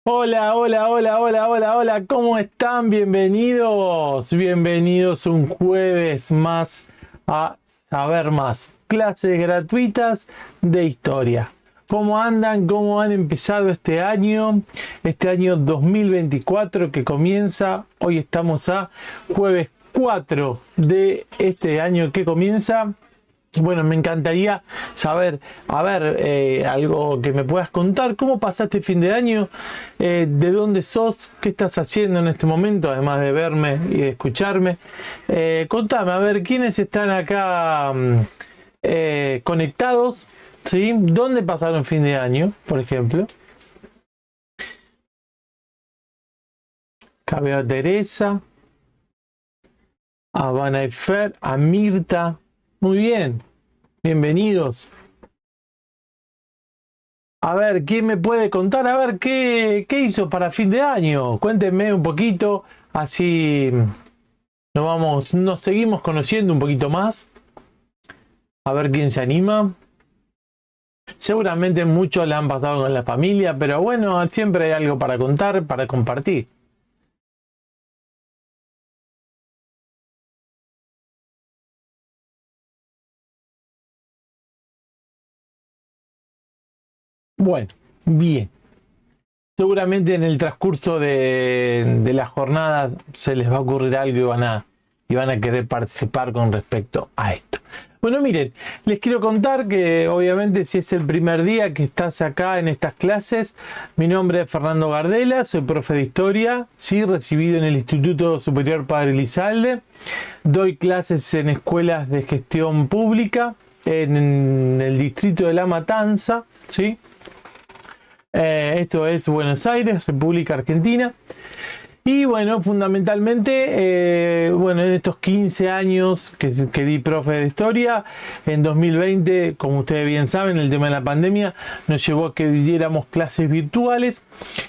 Hola, hola, hola, hola, hola, hola, ¿cómo están? Bienvenidos, bienvenidos un jueves más a Saber Más, clases gratuitas de historia. ¿Cómo andan? ¿Cómo han empezado este año 2024 que comienza? Hoy estamos a jueves 4 de este año que comienza. Bueno, me encantaría saber, algo que me puedas contar. ¿Cómo pasaste el fin de año? ¿De dónde sos? ¿Qué estás haciendo en este momento? Además de verme y de escucharme. Contame, a ver, ¿quiénes están acá conectados? ¿Sí? ¿Dónde pasaron fin de año, por ejemplo? Acá veo a Teresa, a Vanna y Fer, a Mirta. Muy bien, bienvenidos. A ver, ¿quién me puede contar? A ver, ¿qué hizo para fin de año? Cuéntenme un poquito, así nos seguimos conociendo un poquito más. A ver quién se anima. Seguramente muchos la han pasado con la familia, pero bueno, siempre hay algo para contar, para compartir. Bueno, bien. Seguramente en el transcurso de la jornada se les va a ocurrir algo y van a querer participar con respecto a esto. Bueno, miren, les quiero contar que obviamente si es el primer día que estás acá en estas clases, mi nombre es Fernando Gardela, soy profe de historia, sí, recibido en el Instituto Superior Padre Elizalde, doy clases en escuelas de gestión pública en el distrito de La Matanza, sí. Esto es Buenos Aires, República Argentina. Y bueno, fundamentalmente, bueno, en estos 15 años que di profe de historia, en 2020, como ustedes bien saben, el tema de la pandemia nos llevó a que diéramos clases virtuales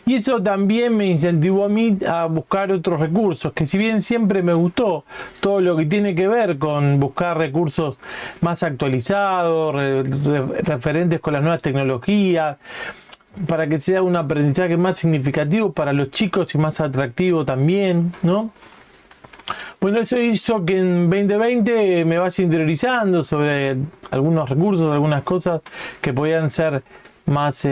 y eso también me incentivó a mí a buscar otros recursos, que si bien siempre me gustó todo lo que tiene que ver con buscar recursos más actualizados, referentes con las nuevas tecnologías, para que sea un aprendizaje más significativo para los chicos y más atractivo también, ¿no? Bueno, eso hizo que en 2020 me vaya interiorizando sobre algunos recursos, algunas cosas que podían ser más,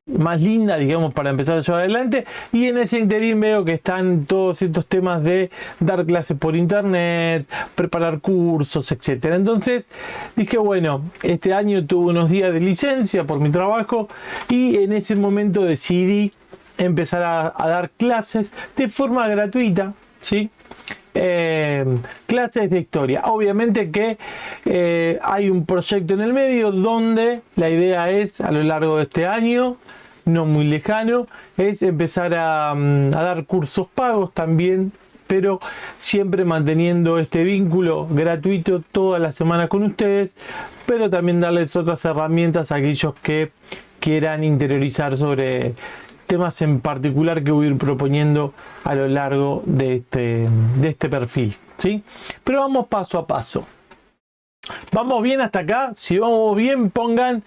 más lindas, digamos, para empezar a llevar adelante. Y en ese interín veo que están todos estos temas de dar clases por internet, preparar cursos, etcétera. Entonces dije, bueno, este año tuve unos días de licencia por mi trabajo y en ese momento decidí empezar a dar clases de forma gratuita, ¿sí? Clases de historia. Obviamente que hay un proyecto en el medio donde la idea es a lo largo de este año, no muy lejano, es empezar a dar cursos pagos también, pero siempre manteniendo este vínculo gratuito toda la semana con ustedes, pero también darles otras herramientas a aquellos que quieran interiorizar sobre temas en particular que voy a ir proponiendo a lo largo de este perfil, ¿sí? Pero vamos paso a paso. ¿Vamos bien hasta acá? Si vamos bien, pongan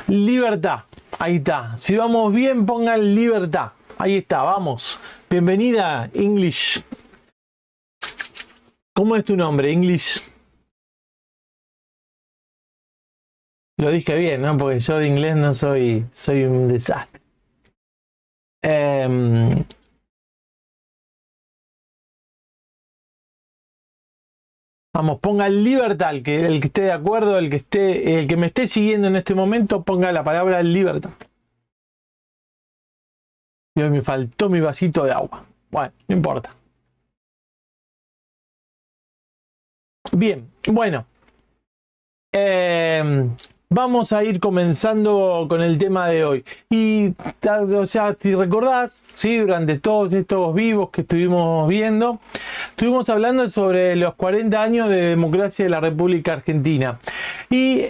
libertad. Ahí está. Si vamos bien, pongan libertad. Ahí está, vamos. Bienvenida, English. ¿Cómo es tu nombre, English? Lo dije bien, ¿no? Porque yo de inglés no soy un desastre. Eh, Vamos, ponga libertad, el que esté de acuerdo, el que me esté siguiendo en este momento, ponga la palabra libertad. Y hoy me faltó mi vasito de agua. Bueno, no importa. Bien, bueno. eh, Vamos a ir comenzando con el tema de hoy. Y, o sea, si recordás, ¿sí? Durante todos estos vivos que estuvimos viendo, estuvimos hablando sobre los 40 años de democracia de la República Argentina. Y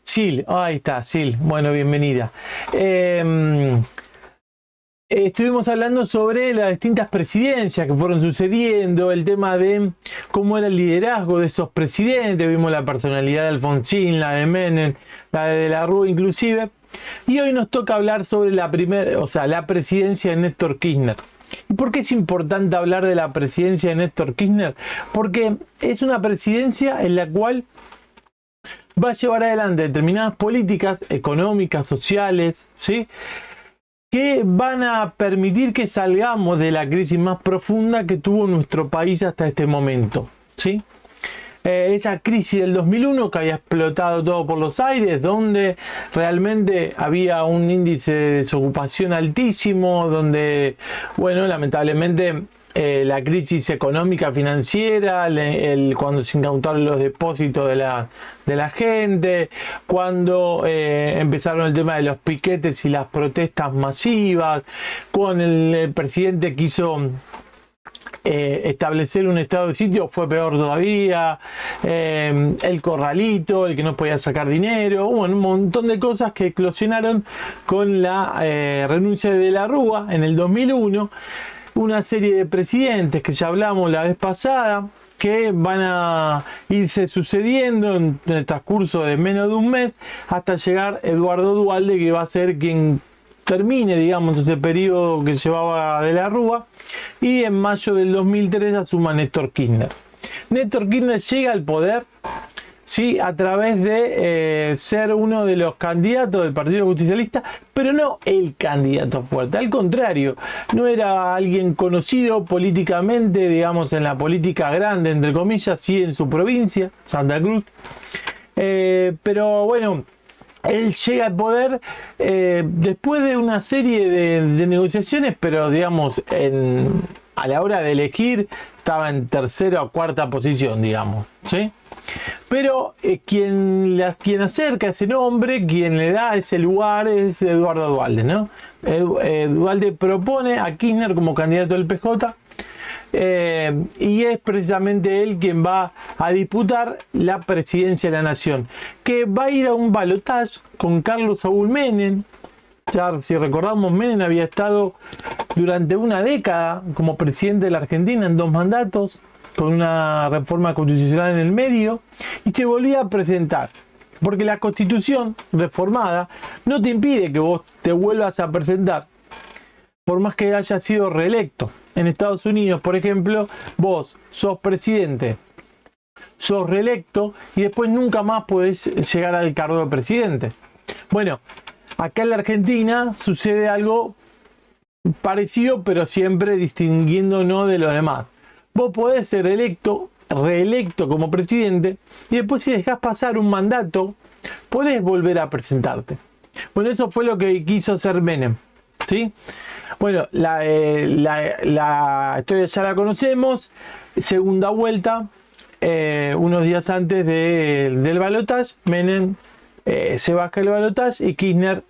Sil, ahí está, Sil, bueno, bienvenida. Estuvimos hablando sobre las distintas presidencias que fueron sucediendo, el tema de cómo era el liderazgo de esos presidentes, vimos la personalidad de Alfonsín, la de Menem, la de la Rúa inclusive, Y hoy nos toca hablar sobre la presidencia de Néstor Kirchner. ¿Y por qué es importante hablar de la presidencia de Néstor Kirchner? Porque es una presidencia en la cual va a llevar adelante determinadas políticas económicas, sociales, ¿sí?, que van a permitir que salgamos de la crisis más profunda que tuvo nuestro país hasta este momento, ¿sí? Esa crisis del 2001 que había explotado todo por los aires, donde realmente había un índice de desocupación altísimo, donde, bueno, lamentablemente la crisis económica financiera, cuando se incautaron los depósitos de la gente, cuando empezaron el tema de los piquetes y las protestas masivas, con el presidente quiso establecer un estado de sitio, fue peor todavía, el corralito, el que no podía sacar dinero, bueno, un montón de cosas que eclosionaron con la renuncia de la Rúa en el 2001, una serie de presidentes que ya hablamos la vez pasada, que van a irse sucediendo en el transcurso de menos de un mes, hasta llegar Eduardo Duhalde, que va a ser quien termine, digamos, ese periodo que llevaba de la Rúa, y en mayo del 2003 asuma Néstor Kirchner. Néstor Kirchner llega al poder, sí, a través de ser uno de los candidatos del Partido Justicialista, pero no el candidato fuerte, al contrario, no era alguien conocido políticamente, digamos, en la política grande, entre comillas, sí en su provincia, Santa Cruz, pero bueno, él llega al poder después de una serie de negociaciones, pero digamos, a la hora de elegir estaba en tercera o cuarta posición, digamos, ¿sí? Pero quien acerca ese nombre, quien le da ese lugar es Eduardo Duhalde, ¿no? Duhalde propone a Kirchner como candidato del PJ, y es precisamente él quien va a disputar la presidencia de la nación, que va a ir a un balotaje con Carlos Saúl Menem. Ya, si recordamos, Menem había estado durante una década como presidente de la Argentina en 2 mandatos, con una reforma constitucional en el medio, y se volvía a presentar, porque la Constitución reformada no te impide que vos te vuelvas a presentar por más que haya sido reelecto. En Estados Unidos, por ejemplo, vos sos presidente, sos reelecto y después nunca más podés llegar al cargo de presidente. Bueno, acá en la Argentina sucede algo parecido, pero siempre distinguiéndonos de los demás. Vos podés ser reelecto como presidente, y después, si dejás pasar un mandato, podés volver a presentarte. Bueno, eso fue lo que quiso hacer Menem, ¿sí? Bueno, la historia ya la conocemos. Segunda vuelta, unos días antes del balotaje, Menem se baja el balotaje y Kirchner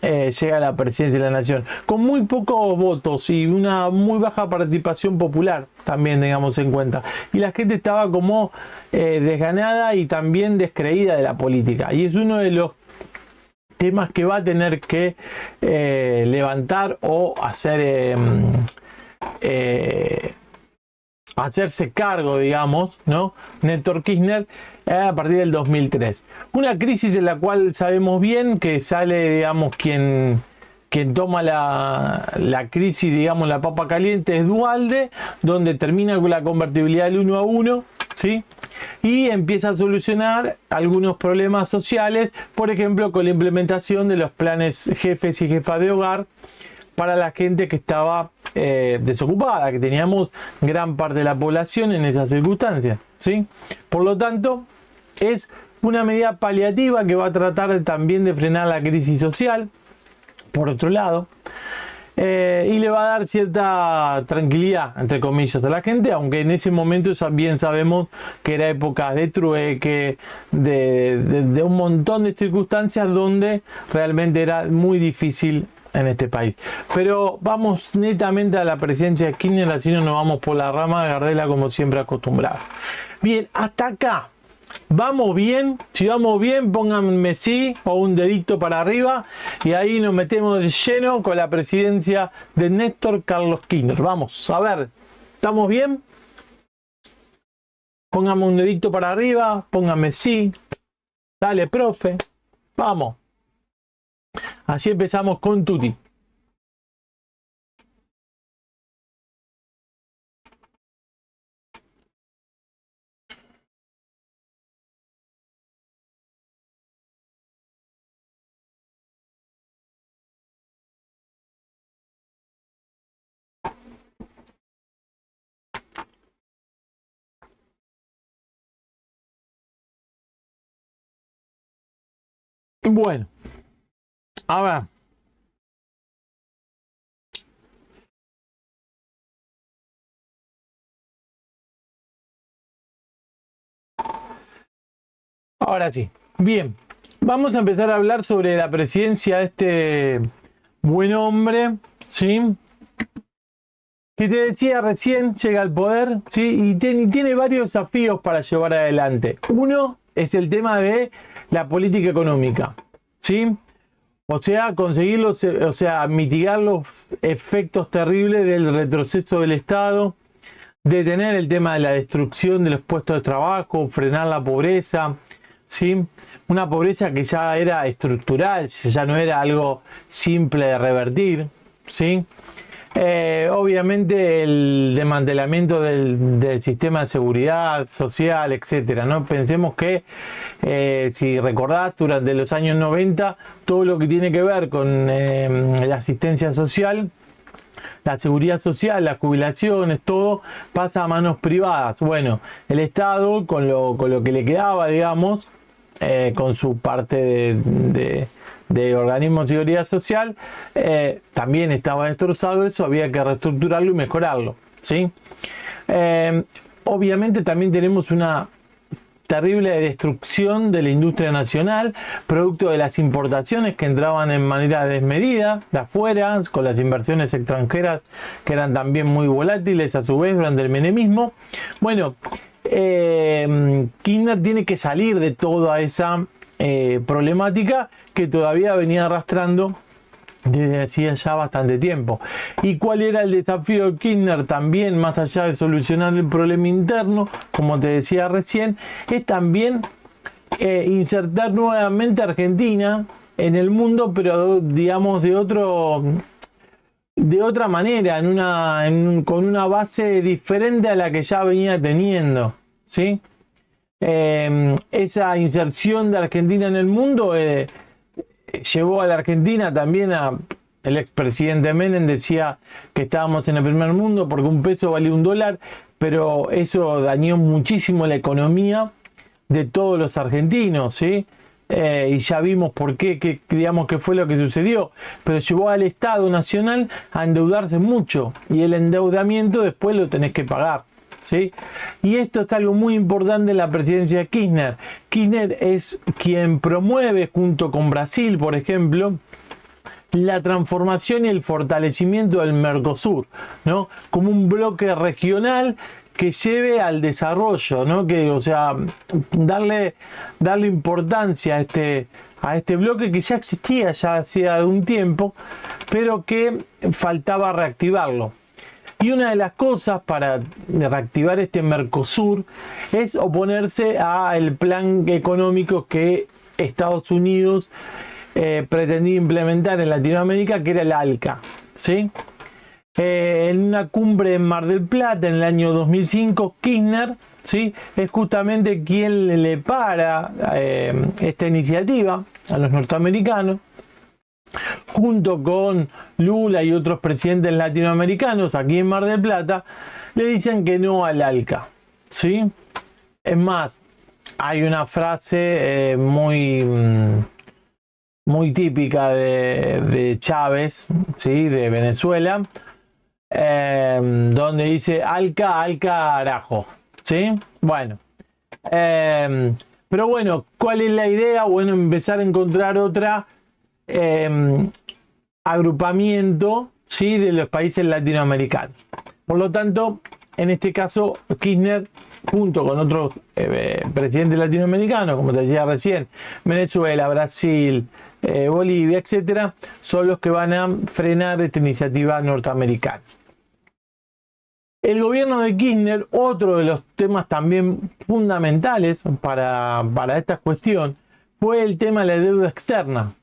llega a la presidencia de la nación con muy pocos votos y una muy baja participación popular, también tengamos en cuenta, y la gente estaba como desganada y también descreída de la política, y es uno de los temas que va a tener que levantar o hacerse cargo, digamos, ¿no? Néstor Kirchner a partir del 2003. Una crisis en la cual sabemos bien que sale, digamos, quien toma la crisis, digamos, la papa caliente es Duhalde, donde termina con la convertibilidad del 1 a 1, ¿sí? Y empieza a solucionar algunos problemas sociales, por ejemplo, con la implementación de los planes jefes y jefas de hogar para la gente que estaba desocupada, que teníamos gran parte de la población en esas circunstancias, ¿sí? Por lo tanto, es una medida paliativa que va a tratar también de frenar la crisis social, por otro lado, y le va a dar cierta tranquilidad, entre comillas, a la gente, aunque en ese momento bien sabemos que era época de trueque, de un montón de circunstancias donde realmente era muy difícil en este país. Pero vamos netamente a la presidencia de Kirchner, así no nos vamos por la rama de Gardela como siempre acostumbrado. Bien, hasta acá. ¿Vamos bien? Si vamos bien, pónganme sí o un dedito para arriba y ahí nos metemos de lleno con la presidencia de Néstor Carlos Kirchner. Vamos, a ver, ¿estamos bien? Pónganme un dedito para arriba, pónganme sí. Dale, profe. Vamos. Así empezamos con Tuti. Bueno, a ver. Ahora sí. Bien. Vamos a empezar a hablar sobre la presidencia de este buen hombre, ¿sí? Que te decía recién, llega al poder, ¿sí? Y tiene varios desafíos para llevar adelante. Uno es el tema de la política económica, ¿sí? O sea, mitigar los efectos terribles del retroceso del Estado, detener el tema de la destrucción de los puestos de trabajo, frenar la pobreza, ¿sí? Una pobreza que ya era estructural, ya no era algo simple de revertir, ¿sí? Obviamente el desmantelamiento del sistema de seguridad social, etcétera, ¿no? Pensemos que, si recordás, durante los años 90, todo lo que tiene que ver con la asistencia social, la seguridad social, las jubilaciones, todo pasa a manos privadas. Bueno, el Estado, con lo que le quedaba, digamos, con su parte de organismos de seguridad social, también estaba destrozado eso, había que reestructurarlo y mejorarlo, ¿sí? Obviamente también tenemos una terrible destrucción de la industria nacional, producto de las importaciones que entraban en manera desmedida de afuera, con las inversiones extranjeras que eran también muy volátiles a su vez durante el menemismo. Bueno, Kirchner tiene que salir de toda esa problemática que todavía venía arrastrando desde hacía ya bastante tiempo. ¿Y cuál era el desafío de Kirchner? También, más allá de solucionar el problema interno, como te decía recién, es también insertar nuevamente a Argentina en el mundo, pero digamos de otra manera, con una base diferente a la que ya venía teniendo, ¿sí? Esa inserción de Argentina en el mundo llevó a la Argentina también el expresidente Menem decía que estábamos en el primer mundo porque un peso valía $1, pero eso dañó muchísimo la economía de todos los argentinos, ¿sí? Y ya vimos por qué, digamos que fue lo que sucedió, pero llevó al Estado Nacional a endeudarse mucho y el endeudamiento después lo tenés que pagar, ¿sí? Y esto es algo muy importante en la presidencia de Kirchner. Kirchner es quien promueve, junto con Brasil, por ejemplo, la transformación y el fortalecimiento del Mercosur, ¿no? Como un bloque regional que lleve al desarrollo, ¿no? Que, o sea, darle importancia a este bloque que ya existía ya hacía un tiempo, pero que faltaba reactivarlo. Y una de las cosas para reactivar este Mercosur es oponerse al plan económico que Estados Unidos pretendía implementar en Latinoamérica, que era el ALCA, ¿sí? En una cumbre en Mar del Plata en el año 2005, Kirchner, ¿sí?, es justamente quien le para esta iniciativa a los norteamericanos, junto con Lula y otros presidentes latinoamericanos aquí en Mar del Plata, le dicen que no al ALCA, ¿sí? Es más, hay una frase muy típica de Chávez, ¿sí?, de Venezuela, donde dice ALCA, al carajo, ¿sí? Bueno, pero bueno, ¿cuál es la idea? Bueno, empezar a encontrar otra agrupamiento, ¿sí?, de los países latinoamericanos. Por lo tanto, en este caso, Kirchner, junto con otros presidentes latinoamericanos, como te decía recién, Venezuela, Brasil, Bolivia, etcétera, son los que van a frenar esta iniciativa norteamericana. El gobierno de Kirchner, otro de los temas también fundamentales para esta cuestión, fue el tema de la deuda externa,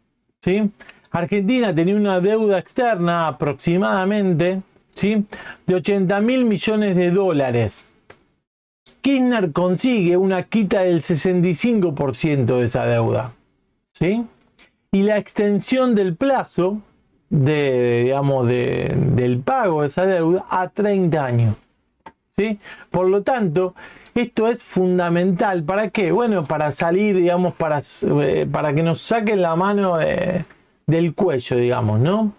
¿sí? Argentina tenía una deuda externa aproximadamente, ¿sí?, de 80.000 millones de dólares. Kirchner consigue una quita del 65% de esa deuda, ¿sí? Y la extensión del plazo del pago de esa deuda a 30 años, ¿sí? Por lo tanto, esto es fundamental. ¿Para qué? Bueno, para salir, digamos, para que nos saquen la mano del cuello, digamos, ¿no?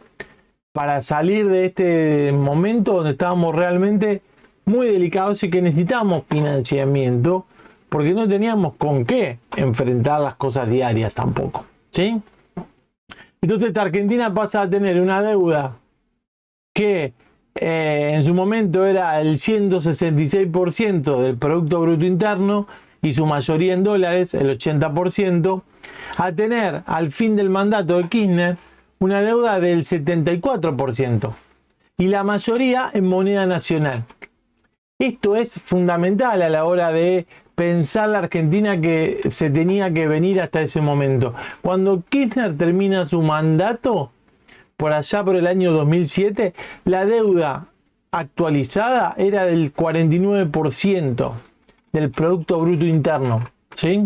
Para salir de este momento donde estábamos realmente muy delicados y que necesitamos financiamiento, porque no teníamos con qué enfrentar las cosas diarias tampoco, ¿sí? Entonces Argentina pasa a tener una deuda que en su momento era el 166% del Producto Bruto Interno y su mayoría en dólares, el 80%, a tener al fin del mandato de Kirchner una deuda del 74% y la mayoría en moneda nacional. Esto es fundamental a la hora de pensar la Argentina que se tenía que venir hasta ese momento. Cuando Kirchner termina su mandato, por allá por el año 2007, la deuda actualizada era del 49% del Producto Bruto Interno, ¿sí?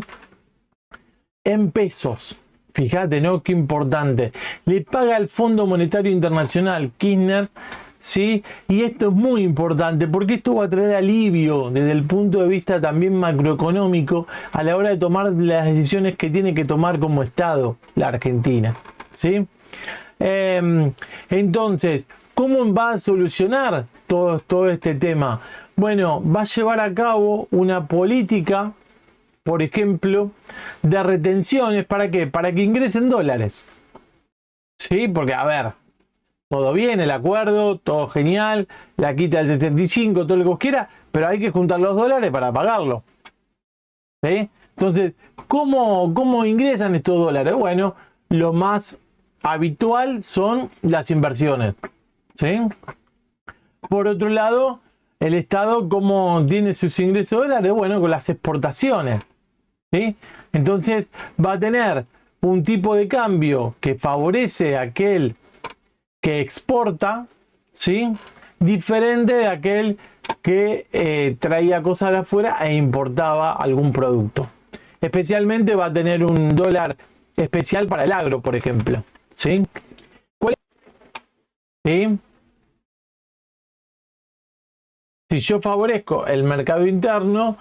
En pesos. Fíjate, ¿no? Qué importante. Le paga el Fondo Monetario Internacional Kirchner, ¿sí? Y esto es muy importante porque esto va a traer alivio desde el punto de vista también macroeconómico a la hora de tomar las decisiones que tiene que tomar como Estado la Argentina, ¿sí? Entonces, ¿cómo va a solucionar todo este tema? Bueno, va a llevar a cabo una política, por ejemplo, de retenciones. ¿Para qué? Para que ingresen dólares. ¿Sí? Porque, a ver, todo bien, el acuerdo, todo genial, la quita del 65, todo lo que vos quieras, pero hay que juntar los dólares para pagarlo. ¿Sí? Entonces, ¿cómo ingresan estos dólares? Bueno, lo más habitual son las inversiones, ¿sí? Por otro lado, el Estado, ¿cómo tiene sus ingresos de dólares? Bueno, con las exportaciones, ¿sí? Entonces va a tener un tipo de cambio que favorece a aquel que exporta, ¿sí?, diferente de aquel que traía cosas de afuera e importaba algún producto. Especialmente va a tener un dólar especial para el agro, por ejemplo, ¿sí? ¿Sí? Si yo favorezco el mercado interno,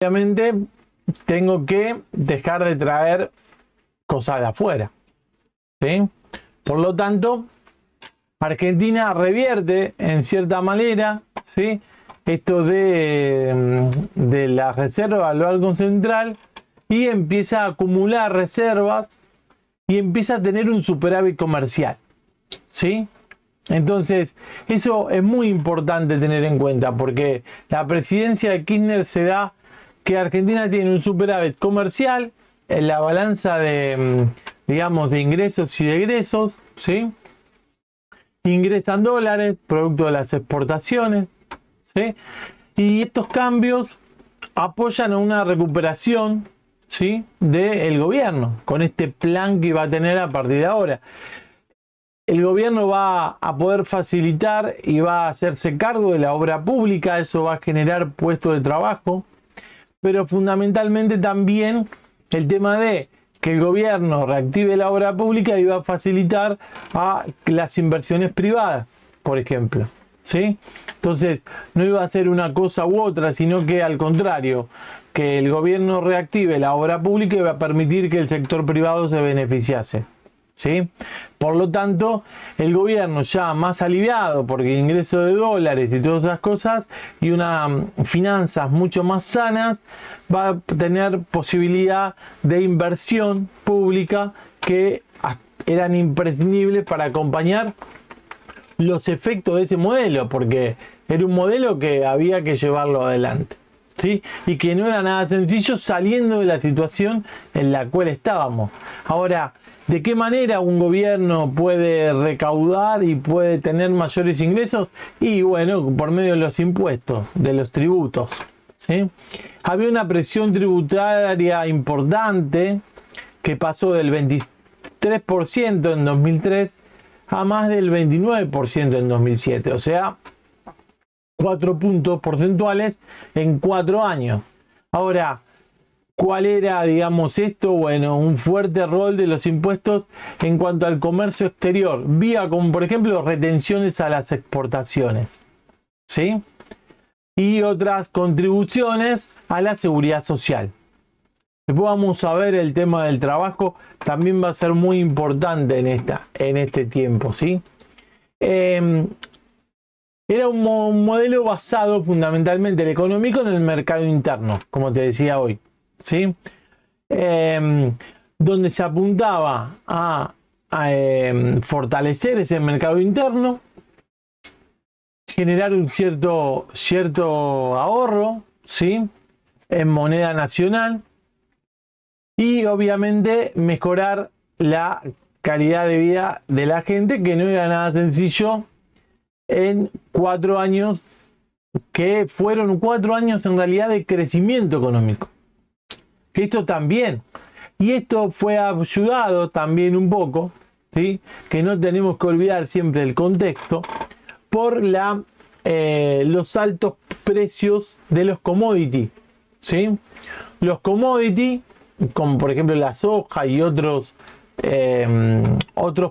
obviamente tengo que dejar de traer cosas de afuera, ¿sí? Por lo tanto, Argentina revierte en cierta manera, ¿sí?, esto de la reserva del Banco Central y empieza a acumular reservas y empieza a tener un superávit comercial, ¿sí? Entonces, eso es muy importante tener en cuenta porque la presidencia de Kirchner se da que Argentina tiene un superávit comercial en la balanza de, digamos, de ingresos y de egresos, ¿sí? Ingresan dólares, producto de las exportaciones, ¿sí? Y estos cambios apoyan a una recuperación, ¿sí?, del gobierno, con este plan que va a tener a partir de ahora. El gobierno va a poder facilitar y va a hacerse cargo de la obra pública, eso va a generar puestos de trabajo, pero fundamentalmente también el tema de que el gobierno reactive la obra pública y va a facilitar a las inversiones privadas, por ejemplo, ¿sí? Entonces, no iba a ser una cosa u otra, sino que al contrario, que el gobierno reactive la obra pública y va a permitir que el sector privado se beneficiase, ¿sí? Por lo tanto, el gobierno ya más aliviado porque ingreso de dólares y todas esas cosas y unas finanzas mucho más sanas, va a tener posibilidad de inversión pública que eran imprescindibles para acompañar los efectos de ese modelo, porque era un modelo que había que llevarlo adelante, ¿sí? Y que no era nada sencillo saliendo de la situación en la cual estábamos. Ahora, ¿de qué manera un gobierno puede recaudar y puede tener mayores ingresos? Y bueno, por medio de los impuestos, de los tributos, ¿sí? Había una presión tributaria importante que pasó del 23% en 2003 a más del 29% en 2007, o sea, 4 puntos porcentuales en 4 años. Ahora, ¿cuál era, digamos, esto? Bueno, un fuerte rol de los impuestos en cuanto al comercio exterior, vía como por ejemplo retenciones a las exportaciones, ¿sí? Y otras contribuciones a la seguridad social. Después vamos a ver el tema del trabajo, también va a ser muy importante en este tiempo, ¿sí? Era un modelo basado fundamentalmente el económico en el mercado interno, como te decía hoy, ¿sí? Donde se apuntaba a fortalecer ese mercado interno, generar un cierto ahorro, ¿sí? En moneda nacional y obviamente mejorar la calidad de vida de la gente, que no era nada sencillo en 4 años, que fueron 4 años en realidad de crecimiento económico. Esto también, y esto fue ayudado también un poco, ¿sí? Que no tenemos que olvidar siempre el contexto, por los altos precios de los commodities, ¿sí? Los commodities, como por ejemplo la soja y otros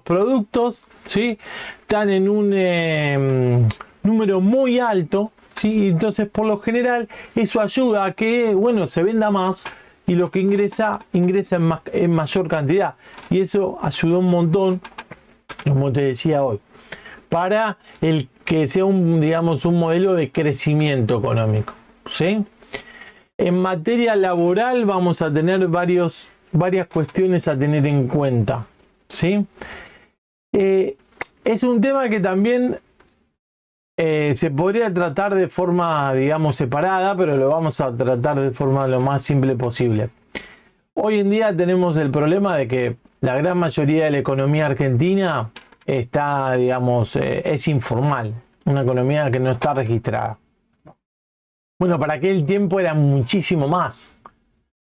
productos, ¿sí? Están en un número muy alto, ¿sí? Entonces por lo general eso ayuda a que, bueno, se venda más y lo que ingresa en mayor cantidad, y eso ayudó un montón, como te decía hoy, para el que sea digamos, un modelo de crecimiento económico, ¿sí? En materia laboral vamos a tener varias cuestiones a tener en cuenta, ¿sí? Es un tema que también se podría tratar de forma, digamos, separada, pero lo vamos a tratar de forma lo más simple posible. Hoy en día tenemos el problema de que la gran mayoría de la economía argentina está, digamos, es informal, una economía que no está registrada. Bueno, para aquel tiempo eran muchísimo más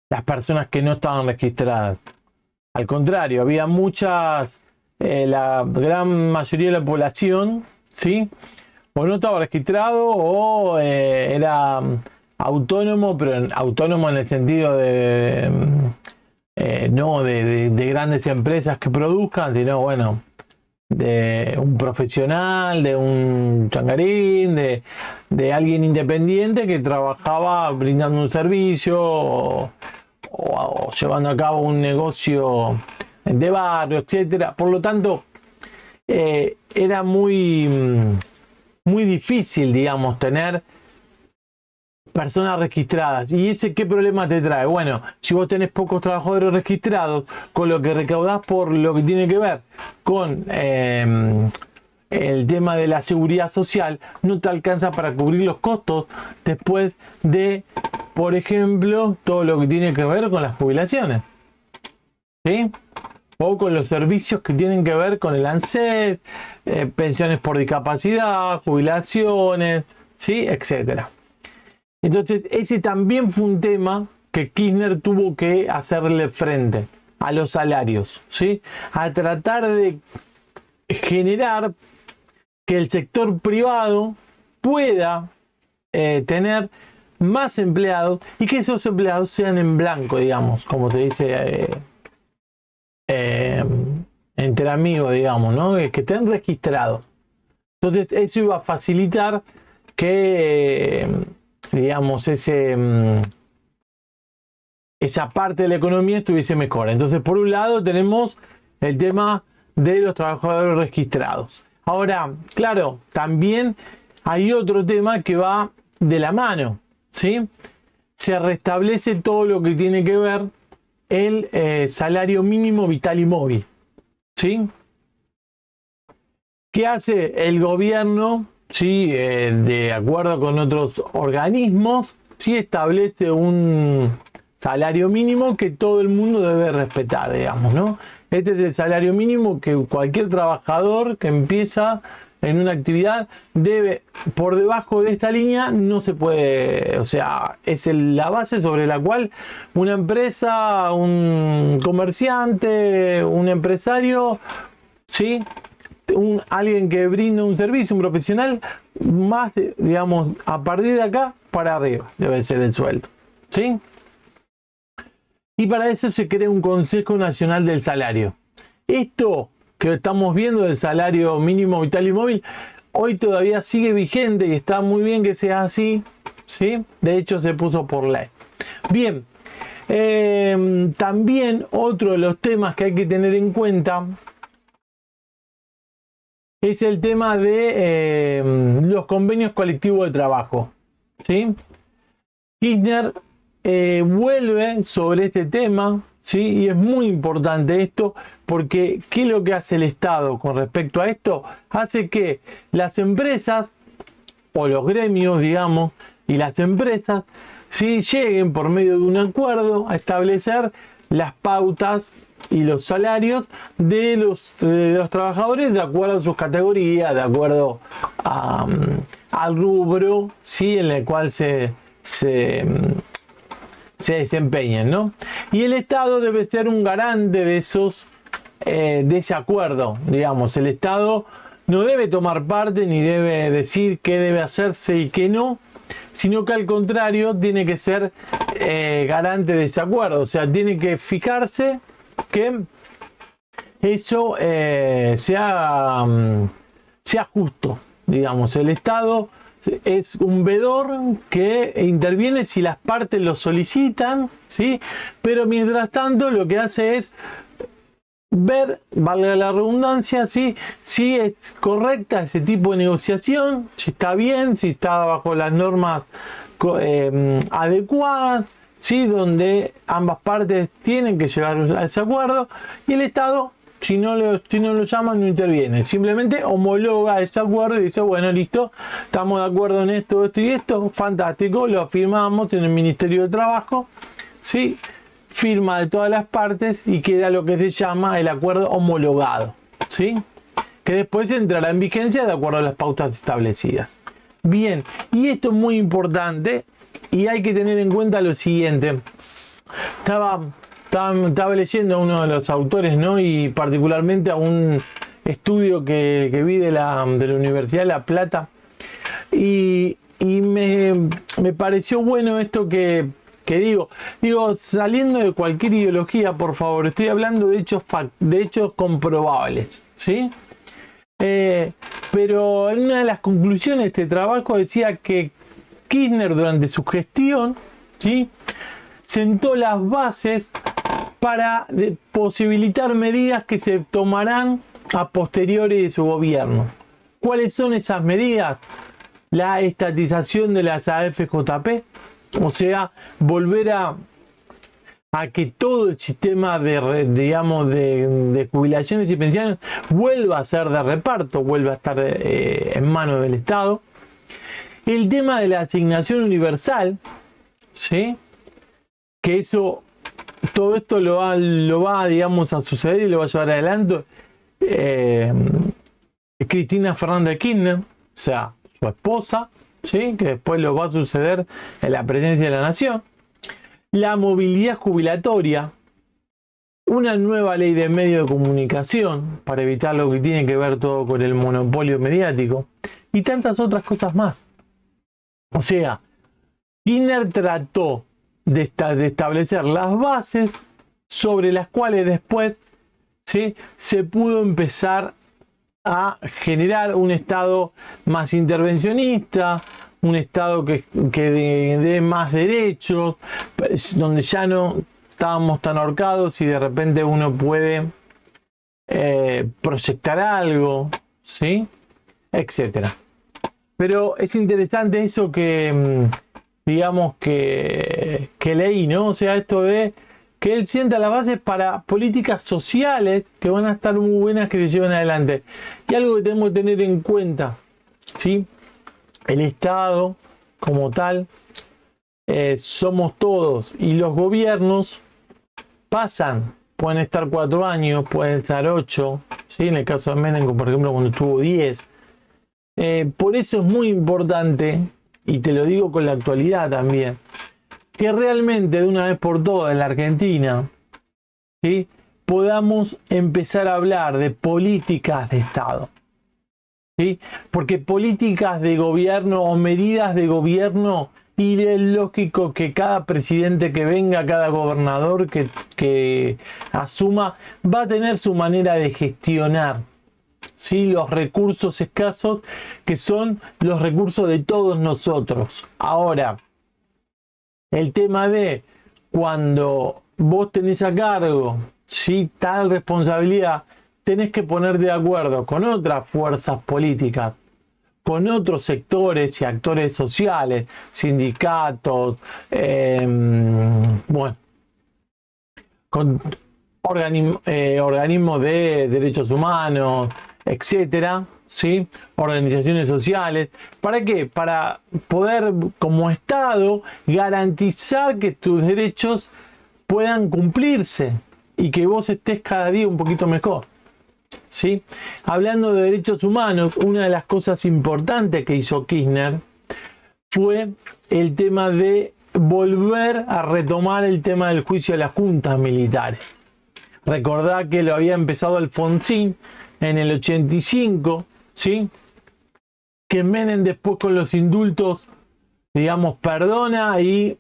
las personas que no estaban registradas. Al contrario, había muchas, la gran mayoría de la población, ¿sí? O no estaba registrado o era autónomo, pero autónomo en el sentido de no de grandes empresas que produzcan, sino, bueno, de un profesional, de un changarín, de alguien independiente que trabajaba brindando un servicio o llevando a cabo un negocio de barrio, etcétera. Por lo tanto, era muy difícil, digamos, tener personas registradas. ¿Y ese qué problema te trae? Bueno, si vos tenés pocos trabajadores registrados, con lo que recaudás por lo que tiene que ver con el tema de la seguridad social, no te alcanza para cubrir los costos después de, por ejemplo, todo lo que tiene que ver con las jubilaciones, ¿sí? O con los servicios que tienen que ver con el ANSES, pensiones por discapacidad, jubilaciones, ¿sí? Etcétera. Entonces, ese también fue un tema que Kirchner tuvo que hacerle frente a los salarios, ¿sí? A tratar de generar que el sector privado pueda tener más empleados y que esos empleados sean en blanco, digamos, como se dice entre amigos, digamos, ¿no? Que estén registrados. Entonces, eso iba a facilitar que digamos, esa parte de la economía estuviese mejor. Entonces, por un lado tenemos el tema de los trabajadores registrados. Ahora, claro, también hay otro tema que va de la mano, ¿sí? Se restablece todo lo que tiene que ver el salario mínimo vital y móvil, ¿sí? ¿Qué hace el gobierno? Sí, de acuerdo con otros organismos, sí establece un salario mínimo que todo el mundo debe respetar, digamos, ¿no? Este es el salario mínimo que cualquier trabajador que empieza en una actividad debe, por debajo de esta línea no se puede, o sea, es la base sobre la cual una empresa, un comerciante, un empresario, ¿sí? Alguien que brinda un servicio, un profesional, más, digamos, a partir de acá para arriba debe ser el sueldo, ¿sí? Y para eso se crea un Consejo Nacional del Salario. Esto que estamos viendo del salario mínimo vital y móvil, hoy todavía sigue vigente y está muy bien que sea así, ¿sí? De hecho se puso por ley. Bien, también otro de los temas que hay que tener en cuenta es el tema de los convenios colectivos de trabajo, ¿sí? Kirchner vuelve sobre este tema, ¿sí? Y es muy importante esto porque ¿qué es lo que hace el Estado con respecto a esto? Hace que las empresas o los gremios, digamos, y las empresas, ¿sí? Lleguen por medio de un acuerdo a establecer las pautas y los salarios de los trabajadores de acuerdo a sus categorías, de acuerdo al rubro, ¿sí? En el cual se desempeñan, ¿no? Y el Estado debe ser un garante de ese acuerdo, digamos. El Estado no debe tomar parte ni debe decir qué debe hacerse y qué no, sino que al contrario tiene que ser garante de ese acuerdo, o sea, tiene que fijarse que eso sea justo, digamos. El Estado es un vedor que interviene si las partes lo solicitan, ¿sí? Pero mientras tanto lo que hace es ver, valga la redundancia, ¿sí? Si es correcta ese tipo de negociación, si está bien, si está bajo las normas adecuadas, ¿sí? Donde ambas partes tienen que llegar a ese acuerdo y el Estado, si no lo llaman, no interviene. Simplemente homologa ese acuerdo y dice, bueno, listo, estamos de acuerdo en esto, esto y esto, fantástico, lo firmamos en el Ministerio de Trabajo, ¿sí? Firma de todas las partes y queda lo que se llama el acuerdo homologado, ¿sí? Que después entrará en vigencia de acuerdo a las pautas establecidas. Bien, y esto es muy importante y hay que tener en cuenta lo siguiente. Estaba leyendo a uno de los autores, ¿no? Y particularmente a un estudio que vi de la Universidad de La Plata. Y me pareció bueno esto que digo, saliendo de cualquier ideología, por favor, estoy hablando de hechos comprobables, ¿sí? Pero en una de las conclusiones de este trabajo decía que Kirchner durante su gestión, ¿sí? Sentó las bases para posibilitar medidas que se tomarán a posteriori de su gobierno. ¿Cuáles son esas medidas? La estatización de las AFJP, o sea, volver a que todo el sistema de jubilaciones y pensiones vuelva a ser de reparto, vuelva a estar en manos del Estado. El tema de la asignación universal, ¿sí? Que todo esto lo va, digamos, a suceder y lo va a llevar adelante Cristina Fernández de Kirchner, o sea, su esposa, ¿sí? Que después lo va a suceder en la presidencia de la Nación. La movilidad jubilatoria, una nueva ley de medios de comunicación para evitar lo que tiene que ver todo con el monopolio mediático y tantas otras cosas más. O sea, Kirchner trató de establecer las bases sobre las cuales después, ¿sí? Se pudo empezar a generar un Estado más intervencionista, un Estado que dé más derechos, donde ya no estábamos tan ahorcados y de repente uno puede proyectar algo, ¿sí? Etcétera. Pero es interesante eso que, digamos, que leí, ¿no? O sea, esto de que él sienta las bases para políticas sociales que van a estar muy buenas que se lleven adelante. Y algo que tenemos que tener en cuenta, ¿sí? El Estado, como tal, somos todos, y los gobiernos pasan, pueden estar 4 años, pueden estar 8, ¿sí? En el caso de Menem, por ejemplo, cuando estuvo 10. Por eso es muy importante, y te lo digo con la actualidad también, que realmente de una vez por todas en la Argentina, ¿sí?, podamos empezar a hablar de políticas de Estado, ¿sí? Porque políticas de gobierno o medidas de gobierno, y es lógico que cada presidente que venga, cada gobernador que asuma, va a tener su manera de gestionar, ¿sí?, los recursos escasos, que son los recursos de todos nosotros. Ahora, el tema de cuando vos tenés a cargo, ¿sí?, tal responsabilidad, tenés que ponerte de acuerdo con otras fuerzas políticas, con otros sectores y actores sociales, sindicatos, bueno, con organismos de derechos humanos, etcétera, ¿sí?, organizaciones sociales. ¿Para qué? Para poder, como Estado, garantizar que tus derechos puedan cumplirse y que vos estés cada día un poquito mejor, ¿sí? Hablando de derechos humanos, una de las cosas importantes que hizo Kirchner fue el tema de volver a retomar el tema del juicio de las juntas militares. Recordá que lo había empezado Alfonsín en el 85, ¿sí?, que Menem después con los indultos, digamos, perdona, y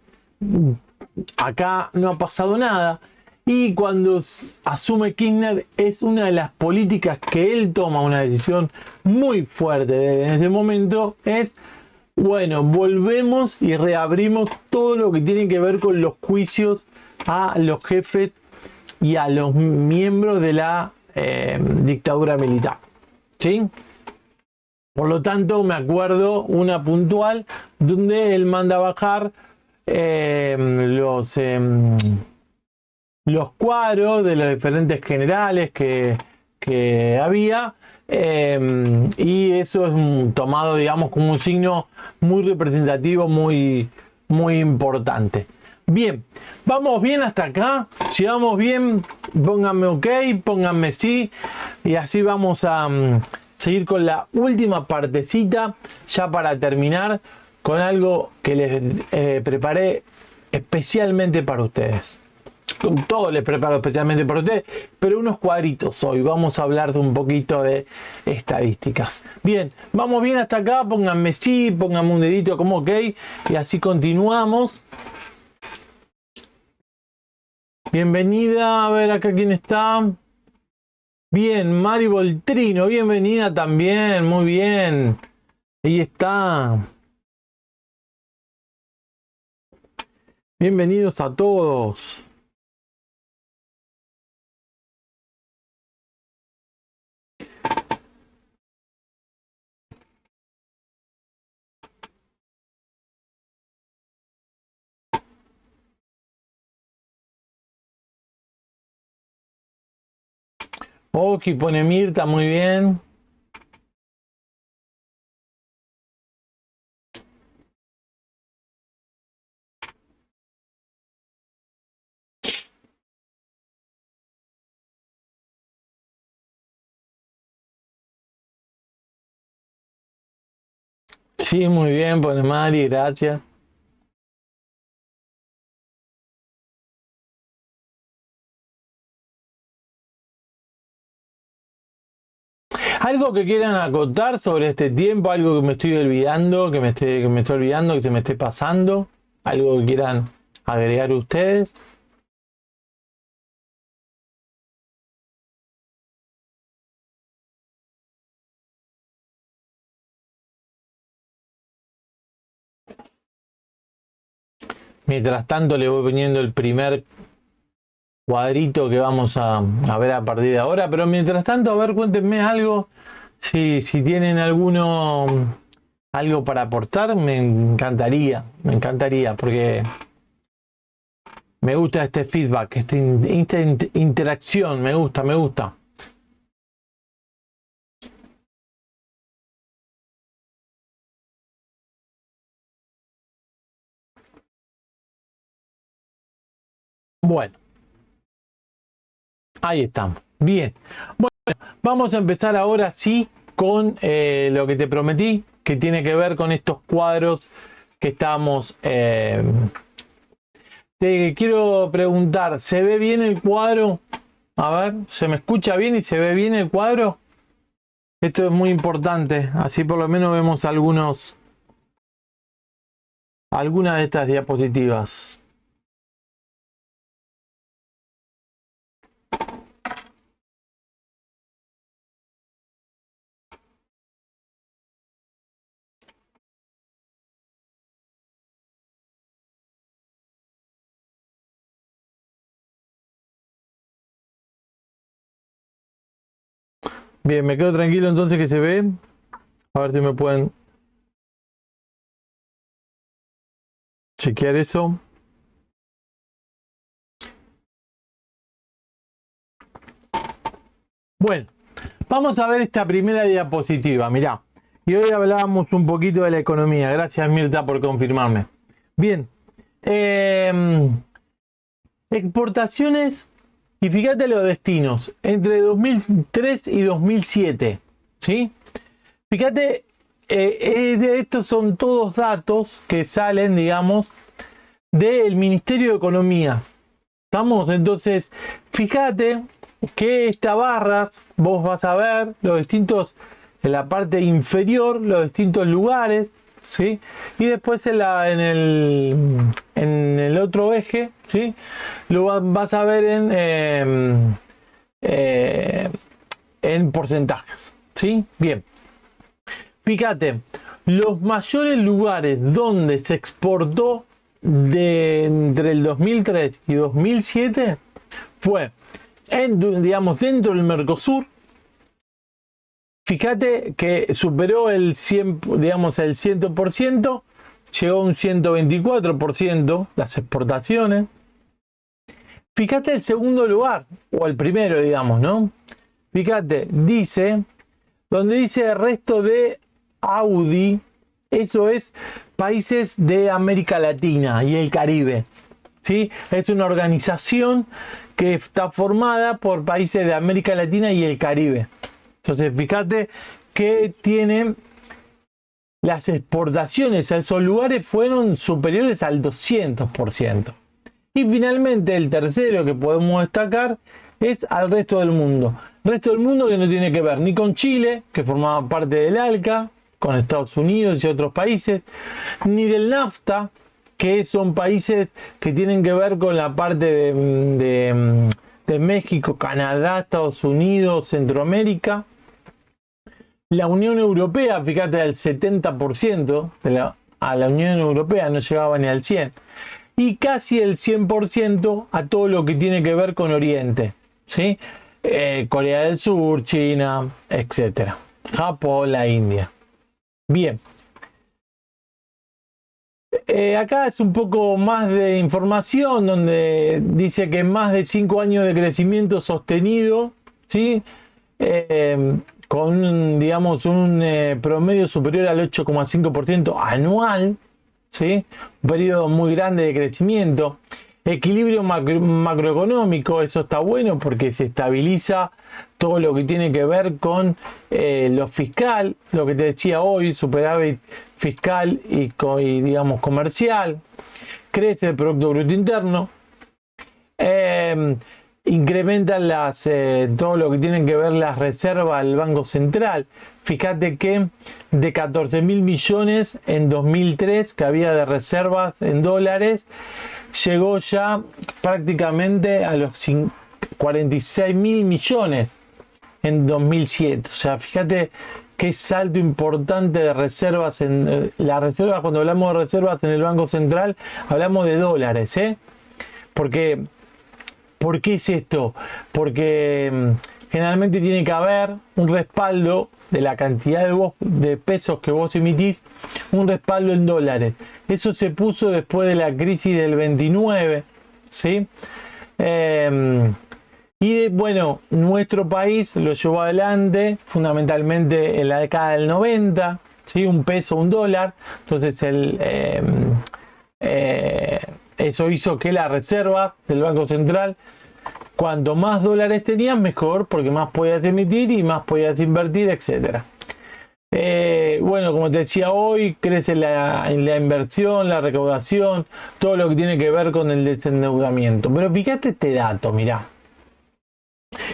acá no ha pasado nada. Y cuando asume Kirchner, es una de las políticas que él toma, una decisión muy fuerte en ese momento, es, bueno, volvemos y reabrimos todo lo que tiene que ver con los juicios a los jefes y a los miembros de la dictadura militar, ¿sí? Por lo tanto, me acuerdo una puntual donde él manda bajar los cuadros de los diferentes generales que había, y eso es tomado, digamos, como un signo muy representativo, muy, muy importante. Bien, vamos bien hasta acá. Si vamos bien, pónganme ok, pónganme sí, y así vamos a seguir con la última partecita, ya para terminar con algo que les preparé especialmente para ustedes. Con todo les preparo especialmente para ustedes, pero unos cuadritos hoy. Vamos a hablar de un poquito de estadísticas. Bien, vamos bien hasta acá. Pónganme sí, pónganme un dedito como ok, y así continuamos. Bienvenida, a ver acá quién está. Bien, Mari Voltrino, bienvenida también, muy bien. Ahí está. Bienvenidos a todos. Oki pone Mirta, muy bien. Sí, muy bien, pone Mari, gracias. ¿Algo que quieran acotar sobre este tiempo? ¿Algo que me estoy olvidando, que me estoy olvidando, que se me esté pasando? ¿Algo que quieran agregar ustedes? Mientras tanto le voy poniendo el primer cuadrito que vamos a ver a partir de ahora, pero mientras tanto, a ver, cuéntenme algo, si tienen algo para aportar, me encantaría, porque me gusta este feedback, esta interacción, me gusta. Bueno, ahí estamos. Bien. Bueno, vamos a empezar ahora sí con lo que te prometí, que tiene que ver con estos cuadros que estamos... te quiero preguntar, ¿se ve bien el cuadro? A ver, ¿se me escucha bien y se ve bien el cuadro? Esto es muy importante, así por lo menos vemos algunas de estas diapositivas. Bien, me quedo tranquilo entonces que se ve. A ver si me pueden chequear eso. Bueno, vamos a ver esta primera diapositiva, mirá. Y hoy hablábamos un poquito de la economía. Gracias, Mirta, por confirmarme. Bien. Exportaciones, y fíjate los destinos, entre 2003 y 2007. ¿Sí? Fíjate, estos son todos datos que salen, digamos, del Ministerio de Economía. ¿Estamos? Entonces, fíjate que estas barras, vos vas a ver los distintos, en la parte inferior, los distintos lugares, ¿sí? Y después en el otro eje, ¿sí? Lo vas a ver en porcentajes, ¿sí? Bien. Fíjate, los mayores lugares donde se exportó entre el 2003 y 2007 fue, digamos, dentro del Mercosur. Fíjate que superó el 100, digamos, el 100%, llegó a un 124% las exportaciones. Fíjate el segundo lugar, o el primero, digamos, ¿no? Fíjate, donde dice el resto de Audi, eso es países de América Latina y el Caribe. ¿Sí? Es una organización que está formada por países de América Latina y el Caribe. Entonces, fíjate que tiene las exportaciones a esos lugares fueron superiores al 200%. Y finalmente, el tercero que podemos destacar es al resto del mundo. Resto del mundo que no tiene que ver ni con Chile, que formaba parte del ALCA, con Estados Unidos y otros países, ni del NAFTA, que son países que tienen que ver con la parte de México, Canadá, Estados Unidos, Centroamérica. La Unión Europea, fíjate, al 70%, a la Unión Europea no llegaba ni al 100%, y casi el 100% a todo lo que tiene que ver con Oriente, ¿sí? Corea del Sur, China, etc. Japón, la India. Bien. Acá es un poco más de información donde dice que más de 5 años de crecimiento sostenido, ¿sí? Con digamos un promedio superior al 8,5% anual, ¿sí? Un periodo muy grande de crecimiento. Equilibrio macroeconómico, eso está bueno porque se estabiliza todo lo que tiene que ver con lo fiscal, lo que te decía hoy, superávit fiscal y digamos comercial. Crece el Producto Bruto Interno. Incrementan todo lo que tienen que ver las reservas del Banco Central. Fíjate que de 14.000 millones en 2003 que había de reservas en dólares, llegó ya prácticamente a los 46.000 millones en 2007. O sea, fíjate qué salto importante de reservas. Las reservas, cuando hablamos de reservas en el Banco Central, hablamos de dólares, ¿eh? Porque ¿por qué es esto? Porque generalmente tiene que haber un respaldo de la cantidad de pesos que vos emitís, un respaldo en dólares. Eso se puso después de la crisis del 29, ¿sí? Y bueno, nuestro país lo llevó adelante fundamentalmente en la década del 90, ¿sí? Un peso, un dólar. Entonces eso hizo que las reservas del Banco Central, cuanto más dólares tenías, mejor, porque más podías emitir y más podías invertir, etcétera. Bueno, como te decía hoy, crece la inversión, la recaudación, todo lo que tiene que ver con el desendeudamiento. Pero fíjate este dato, mirá.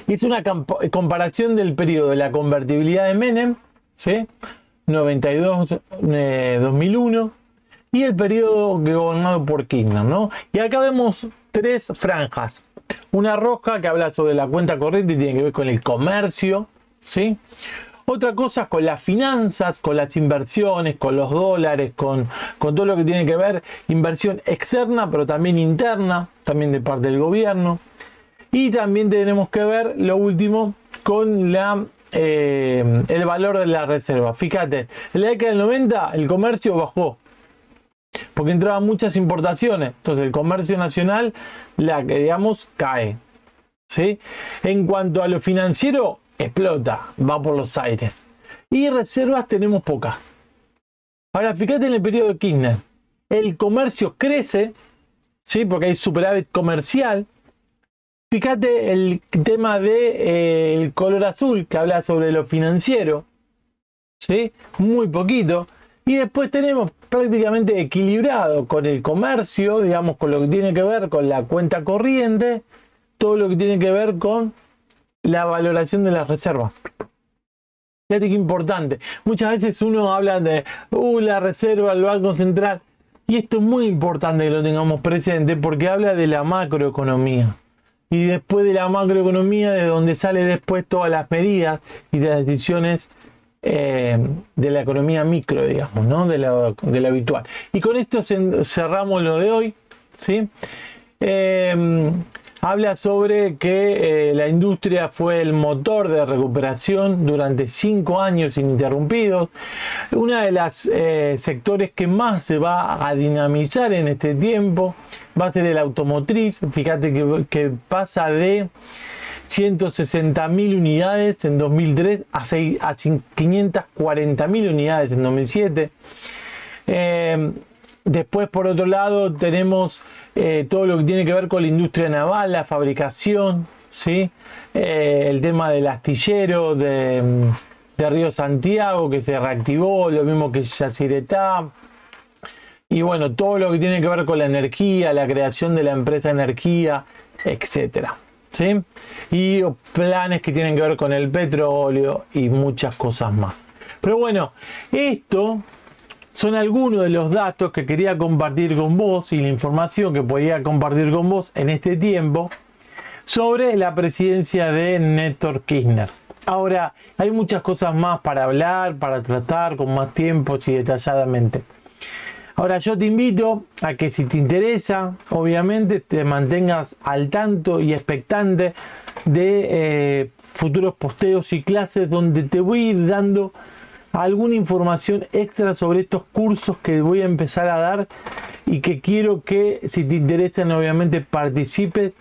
Es una comparación del periodo de la convertibilidad de Menem, ¿sí? 92-2001, y el periodo gobernado por Kirchner, ¿no? Y acá vemos tres franjas. Una roja que habla sobre la cuenta corriente y tiene que ver con el comercio, ¿sí? Otra cosa con las finanzas, con las inversiones, con los dólares, con todo lo que tiene que ver inversión externa, pero también interna, también de parte del gobierno. Y también tenemos que ver lo último con el valor de la reserva. Fíjate, en la década del 90 el comercio bajó, porque entraban muchas importaciones. Entonces el comercio nacional, la que digamos, cae, ¿sí? En cuanto a lo financiero, explota, va por los aires. Y reservas tenemos pocas. Ahora, fíjate en el periodo de Kirchner. El comercio crece, ¿sí? Porque hay superávit comercial. Fíjate el tema del color azul, que habla sobre lo financiero, ¿sí? Muy poquito. Y después tenemos prácticamente equilibrado con el comercio, digamos, con lo que tiene que ver con la cuenta corriente, todo lo que tiene que ver con la valoración de las reservas. Fíjate qué importante. Muchas veces uno habla de la reserva, el Banco Central, y esto es muy importante que lo tengamos presente porque habla de la macroeconomía. Y después de la macroeconomía, de donde sale después todas las medidas y las decisiones de la economía micro, digamos, ¿no? De la habitual. Y con esto cerramos lo de hoy, ¿sí? Habla sobre que la industria fue el motor de recuperación durante 5 años ininterrumpidos. Una de las sectores que más se va a dinamizar en este tiempo va a ser el automotriz. Fíjate que pasa de 160.000 unidades en 2003 a 540.000 unidades en 2007. Después, por otro lado, tenemos todo lo que tiene que ver con la industria naval, la fabricación, ¿sí? El tema del astillero de Río Santiago, que se reactivó, lo mismo que Yacyretá. Y bueno, todo lo que tiene que ver con la energía, la creación de la empresa de energía, etcétera, ¿sí? Y planes que tienen que ver con el petróleo y muchas cosas más. Pero bueno, esto son algunos de los datos que quería compartir con vos y la información que podía compartir con vos en este tiempo sobre la presidencia de Néstor Kirchner. Ahora, hay muchas cosas más para hablar, para tratar con más tiempo y detalladamente. Ahora, yo te invito a que si te interesa, obviamente te mantengas al tanto y expectante de futuros posteos y clases donde te voy a ir dando alguna información extra sobre estos cursos que voy a empezar a dar y que quiero que, si te interesan, obviamente participes.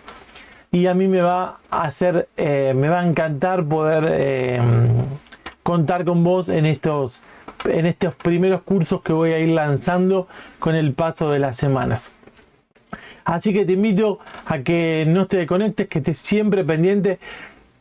Y a mí me va a encantar poder contar con vos en estos primeros cursos que voy a ir lanzando con el paso de las semanas. Así que te invito a que no te desconectes, que estés siempre pendiente.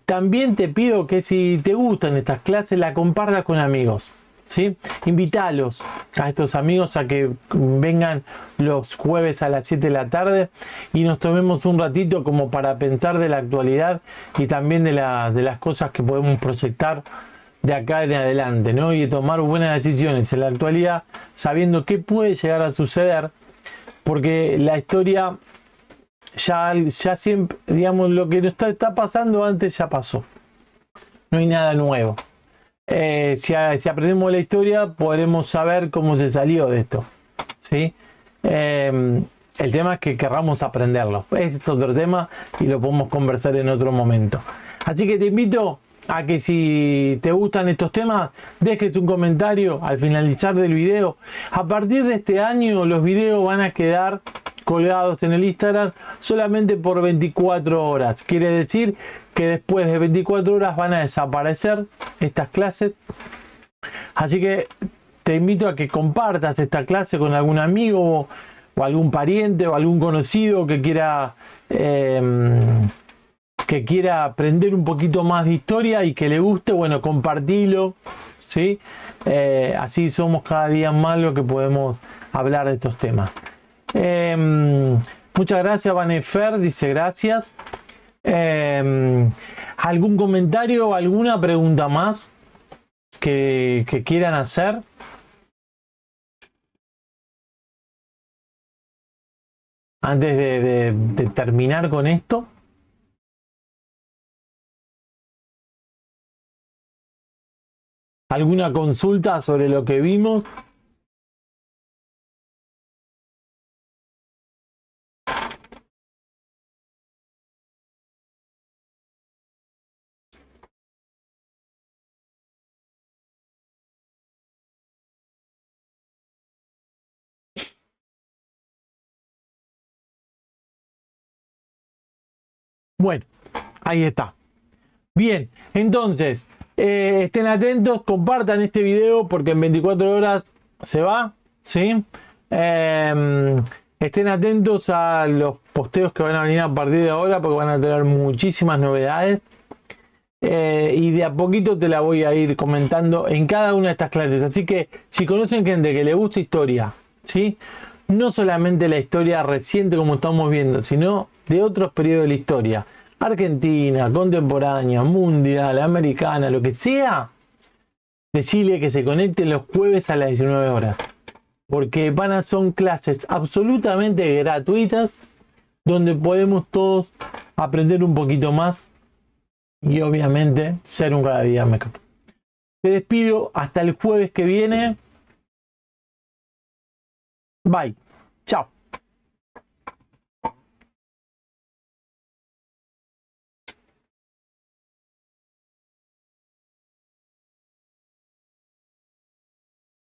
También te pido que si te gustan estas clases, la compartas con amigos, ¿sí? Invítalos a estos amigos a que vengan los jueves a las 7 de la tarde y nos tomemos un ratito como para pensar de la actualidad y también de las cosas que podemos proyectar de acá en adelante, ¿no? Y de tomar buenas decisiones en la actualidad, sabiendo qué puede llegar a suceder, porque la historia ya siempre, digamos, lo que está pasando antes ya pasó. No hay nada nuevo. Si aprendemos la historia, podremos saber cómo se salió de esto, ¿sí? El tema es que querramos aprenderlo. Ese es otro tema y lo podemos conversar en otro momento. Así que te invito a que si te gustan estos temas, dejes un comentario al finalizar del video. A partir de este año, los videos van a quedar colgados en el Instagram solamente por 24 horas. Quiere decir que después de 24 horas van a desaparecer estas clases. Así que te invito a que compartas esta clase con algún amigo o algún pariente o algún conocido que quiera aprender un poquito más de historia y que le guste, bueno, compartilo, ¿sí? Así somos cada día más los que podemos hablar de estos temas. Muchas gracias, Vanefer, dice gracias. ¿Algún comentario o alguna pregunta más que quieran hacer? Antes de terminar con esto. ¿Alguna consulta sobre lo que vimos? Bueno, ahí está. Bien, entonces, estén atentos, compartan este video porque en 24 horas se va, ¿sí? Estén atentos a los posteos que van a venir a partir de ahora porque van a tener muchísimas novedades. Y de a poquito te la voy a ir comentando en cada una de estas clases. Así que si conocen gente que le gusta historia, ¿sí? No solamente la historia reciente como estamos viendo, sino de otros periodos de la historia. Argentina, contemporánea, mundial, americana, lo que sea. Decirle que se conecten los jueves a las 19 horas. Porque son clases absolutamente gratuitas donde podemos todos aprender un poquito más y obviamente ser un cada día mejor. Te despido hasta el jueves que viene. Bye.